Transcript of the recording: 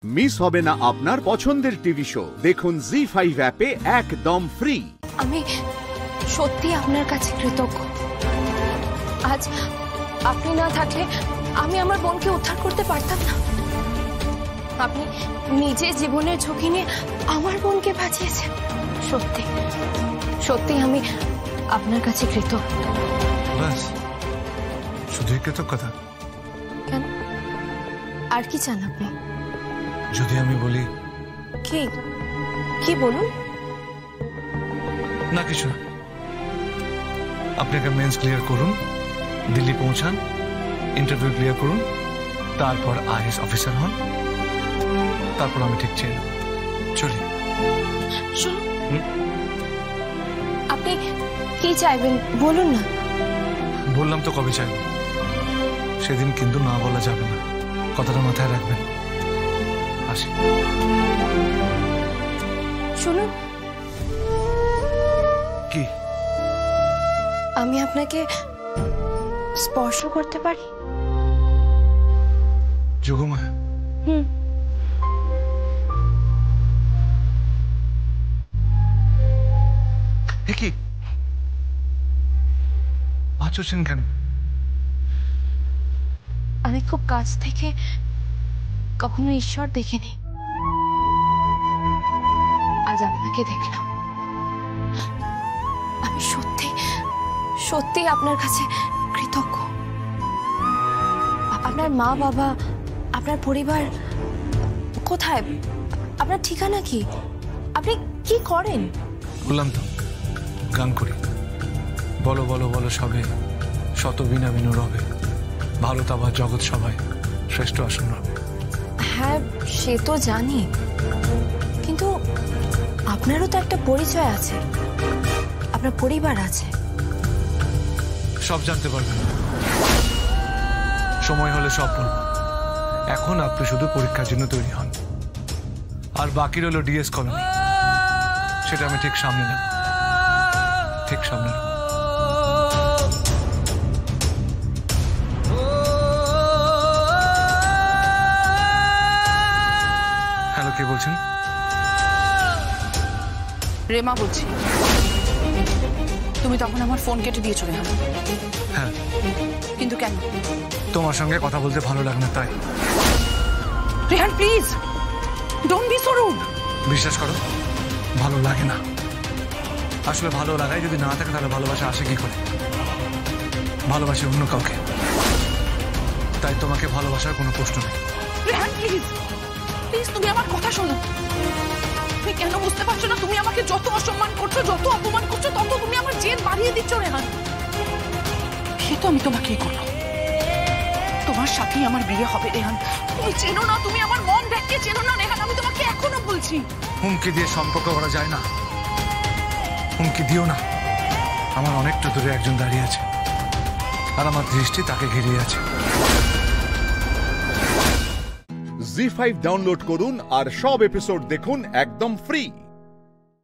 Miss হবে না আপনার পছন্দের টিভি শো। দেখুন জি5 অ্যাপে একদম ফ্রি। আমি সত্যি আপনার কাছে কৃতজ্ঞ। আজ আপনি না থাকলে আমি আমার বোনকে উদ্ধার করতে পারতাম না। আপনি নিজে জীবনের ঝুঁকি নিয়ে আমার বোনকে বাঁচিয়েছেন। সত্যি সত্যি আমি আপনার কাছে কৃতজ্ঞ। বাস শুধুই কৃতজ্ঞতা? কেন, আর কি চান আপনি? যদি আমি বলি কি কি বলুন না। কিছু না, আপনি একটা মেন্স ক্লিয়ার করুন, দিল্লি পৌঁছান, ইন্টারভিউ ক্লিয়ার করুন, তারপর আইএস অফিসার হন, তারপর আমি ঠিক চেয়ে নেব। চলি। শুনুন, আপনি কি চাইবেন বলুন না। বললাম তো কবে চাইব, সেদিন কিন্তু না বলা যাবে না, কথাটা মাথায় রাখবেন। আসি। শুনুন, কি? আমি আপনাকে স্পর্শ করতে পারি? যোগমা? কি আচরছেন কেন? আমি খুব কাছ থেকে কখনো ঈশ্বর দেখিনি, আজ আপনাকে দেখলাম। আমি সত্যি সত্যি আপনার কাছে কৃতজ্ঞ। আপনার মা বাবা, আপনার পরিবার কোথায়? আপনার ঠিকানা কি? আপনি কি করেন? বললাম তো, গান করি। বলো বলো বলো সবে, শত বিনা বিনু রবে, ভালো তাবা জগৎ সবাই শ্রেষ্ঠ আসন রবে। হ্যাঁ, সে তো জানি, কিন্তু আপনারও তো একটা পরিচয় আছে, আপনার পরিবার আছে। সব জানতে পারবেন, সময় হলে সব বলবো। এখন আপনি শুধু পরীক্ষার জন্য তৈরি হন, আর বাকি রইল ডিএস কলোনি, সেটা আমি ঠিক সামনে নেব, ঠিক সামনে নেব। হ্যালো, কে বলছেন? রেমা বলছি। তুমি তখন আমার ফোন কেটে দিয়েছো রেহান। হ্যাঁ, কিন্তু কেন? তোমার সঙ্গে কথা বলতে ভালো লাগে না তাই। Rehan please, don't be so rude. বিশ্বাস করো, ভালো লাগে না। আসলে ভালো লাগাই যদি না থাকে তাহলে ভালোবাসা আসে কি করে? ভালোবাসে অন্য কাউকে, তাই তোমাকে ভালোবাসার কোনো প্রশ্ন নেই। রেহান প্লিজ প্লিজ, তুমি আমার কথা শোনো। তুমি কেন বুঝতে পারছো না? তুমি আমাকে যত অসম্মান করছো, যত অপমান করছো, তত তুমি আমার জেদ বাড়িয়ে দিচ্ছ রেহান। সে তো আমি তোমাকেই করবো, তোমার সাথেই আমার বিয়ে হবে রেহান। তুমি চেনো না, তুমি আমার মন দেখতে চেনো না রেহান, আমি তোমাকে এখনো বলছি। হুমকি দিয়ে সম্পর্ক করা যায় না, হুমকি দিও না। আমার অনেকটা দূরে একজন দাঁড়িয়ে আছে, আর আমার দৃষ্টি তাকে ঘিরিয়ে আছে। জি5 ডাউনলোড করুন আর সব এপিসোড দেখুন একদম ফ্রি।